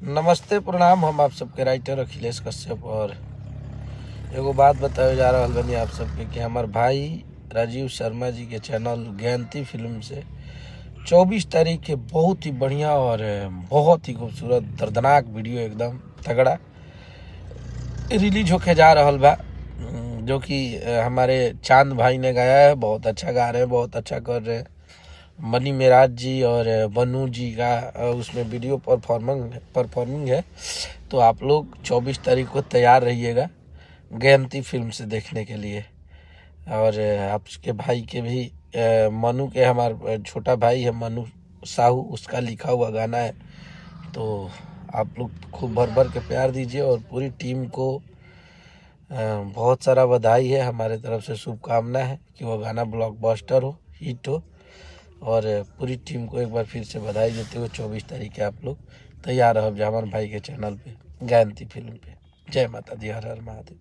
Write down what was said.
नमस्ते प्रणाम। हम आप सबके राइटर अखिलेश कश्यप और एगो बात बतावे जा रहा बनी आप सबके कि हमार भाई राजीव शर्मा जी के चैनल ज्ञानती फिल्म से 24 तारीख के बहुत ही बढ़िया और बहुत ही खूबसूरत दर्दनाक वीडियो एकदम तगड़ा रिलीज होके जा रहा बा, जो कि हमारे चांद भाई ने गाया है। बहुत अच्छा गा रहे हैं, बहुत अच्छा कर रहे हैं। मनी मेराज जी और बनु जी का उसमें वीडियो परफॉर्मिंग है। तो आप लोग 24 तारीख को तैयार रहिएगा ज्ञानती फिल्म से देखने के लिए। और आपके भाई के भी मनु के, हमारा छोटा भाई है मनु साहू, उसका लिखा हुआ गाना है। तो आप लोग खूब भर भर के प्यार दीजिए और पूरी टीम को बहुत सारा बधाई है। हमारे तरफ से शुभकामना है कि वो गाना ब्लॉकबस्टर हो, हिट हो। और पूरी टीम को एक बार फिर से बधाई देते हुए 24 तारीख के आप लोग तैयार रहो जहामर भाई के चैनल पे ज्ञानती फिल्म पे। जय माता दी, हर हर महादेव।